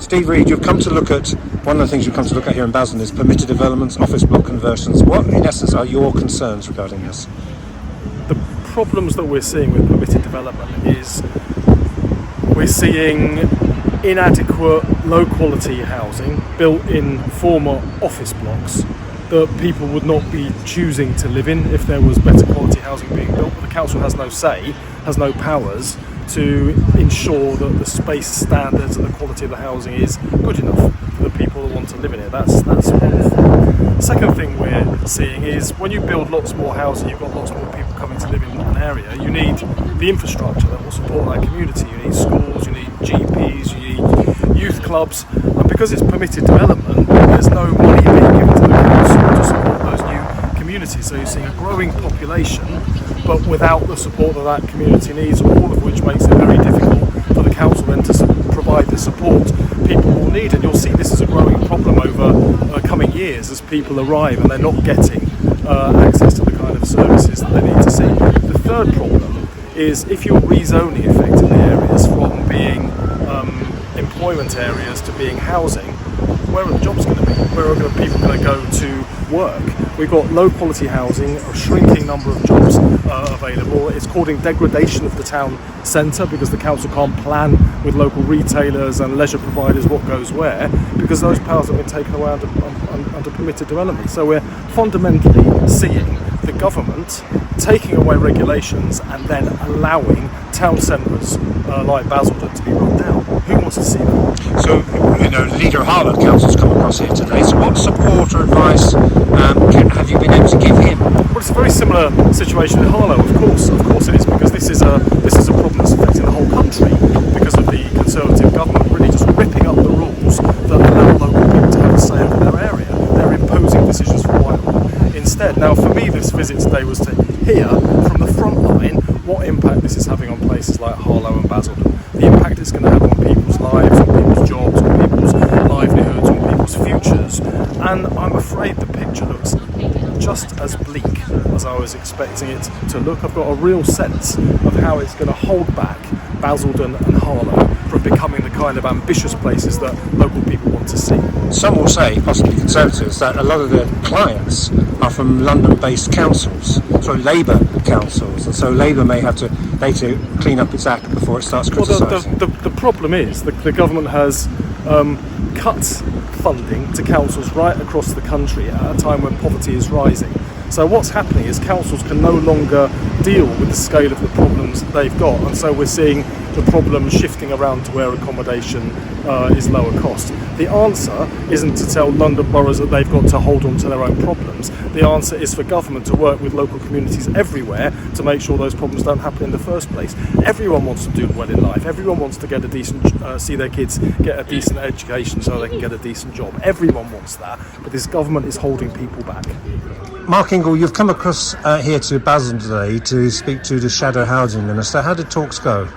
Steve Reed, you've come to look at, one of the things you've come to look at here in Basildon is permitted developments, office block conversions. What, in essence, are your concerns regarding this? The problems that we're seeing with permitted development is we're seeing inadequate, low-quality housing built in former office blocks that people would not be choosing to live in if there was better quality housing being built. But the council has no say, has no powers to ensure that the space standards and the quality of the housing is good enough for the people that want to live in it. That's one thing. Second thing we're seeing is when you build lots more housing, you've got lots more people coming to live in an area, you need the infrastructure that will support that community. You need schools, you need GPs, you need youth clubs, and because it's permitted development, there's no money being given to the council to support those new communities. So you're seeing a growing population, but without the support that community needs, all of which makes it very difficult for the council then to provide the support people will need. And you'll see this is a growing problem over coming years as people arrive and they're not getting access to the kind of services that they need to see. The third problem is if you're rezoning effectively areas from being employment areas to being housing, where are the jobs going to be? Where are people going to go to work? We've got low quality housing, a shrinking number of jobs available. It's causing degradation of the town centre because the council can't plan with local retailers and leisure providers what goes where, because those powers have been taken away under permitted development. So we're fundamentally seeing the government taking away regulations and then allowing town centres like Basildon to be run down. Who wants to see that? So, the leader of Harlow Council has come across here today. So what support or advice have you been able to give him? Well, it's a very similar situation in Harlow, of course it is, because this is a problem that's affecting the whole country because of the Conservative government really just ripping up the rules that allow local people to have a say over their area. They're imposing decisions from Whitehall instead. Now, for me, this visit today was to hear from the front line what impact this is having on places like Harlow and Basildon, the impact it's going to have on people's lives, on people's jobs, on people's livelihoods, on people's futures. And I'm afraid the picture looks just as bleak as I was expecting it to look. I've got a real sense of how it's going to hold back Basildon and Harlow from becoming the kind of ambitious places that local people want to see. Some will say, possibly Conservatives, that a lot of their clients are from London-based councils, sort of Labour councils, and so Labour may have to later clean up its act before it starts criticising. Well, the problem is the government has cut funding to councils right across the country at a time when poverty is rising. So what's happening is councils can no longer deal with the scale of the problems that they've got, and so we're seeing the problem shifting around to where accommodation is lower cost. The answer isn't to tell London boroughs that they've got to hold on to their own problems. The answer is for government to work with local communities everywhere to make sure those problems don't happen in the first place. Everyone wants to do well in life. Everyone wants to get a decent, see their kids get a decent education so they can get a decent job. Everyone wants that, but this government is holding people back. Mark Ingle, you've come across here to Basildon today to speak to the Shadow Housing Minister. How did talks go?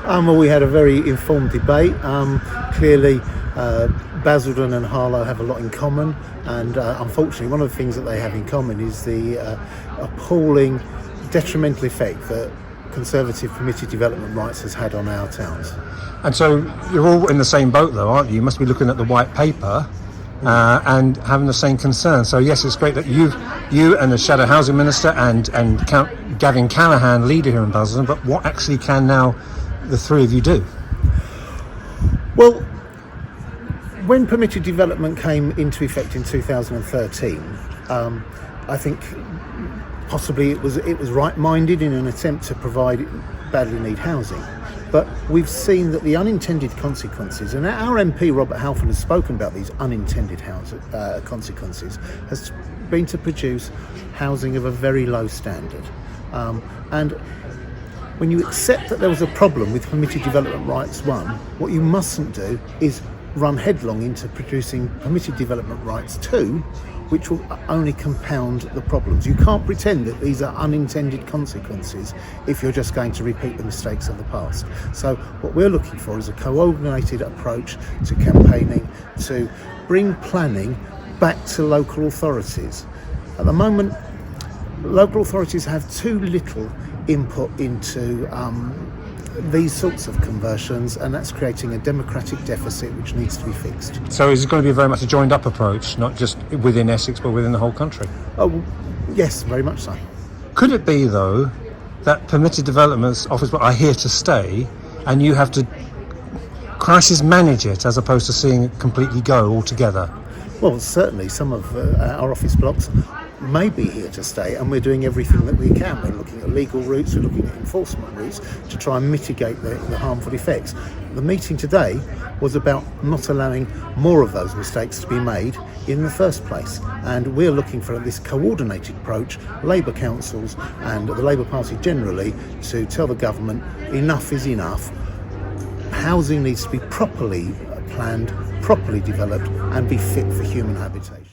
Well, we had a very informed debate. Clearly, Basildon and Harlow have a lot in common, and unfortunately, one of the things that they have in common is the appalling detrimental effect that Conservative permitted development rights has had on our towns. And so you're all in the same boat, though, aren't you? You must be looking at the white paper and having the same concern. So yes, it's great that you and the Shadow Housing Minister and Gavin Callaghan, leader here in Basildon, but what actually can now the three of you do? Well, when permitted development came into effect in 2013, I think possibly it was right-minded in an attempt to provide badly needed housing. But we've seen that the unintended consequences, and our MP Robert Halfon has spoken about these unintended consequences, has been to produce housing of a very low standard. And when you accept that there was a problem with permitted development rights 1, what you mustn't do is run headlong into producing permitted development rights 2, which will only compound the problems. You can't pretend that these are unintended consequences if you're just going to repeat the mistakes of the past. So what we're looking for is a coordinated approach to campaigning to bring planning back to local authorities. At the moment, local authorities have too little input into these sorts of conversions, and that's creating a democratic deficit which needs to be fixed. So is it going to be very much a joined up approach, not just within Essex but within the whole country? Oh, yes, very much so. Could it be, though, that permitted developments office are here to stay and you have to crisis manage it as opposed to seeing it completely go altogether? Well, certainly some of our office blocks may be here to stay, and we're doing everything that we can. We're looking at legal routes, we're looking at enforcement routes to try and mitigate the harmful effects. The meeting today was about not allowing more of those mistakes to be made in the first place, and we're looking for this coordinated approach, Labour councils and the Labour Party generally, to tell the government enough is enough. Housing needs to be properly planned, properly developed, and be fit for human habitation.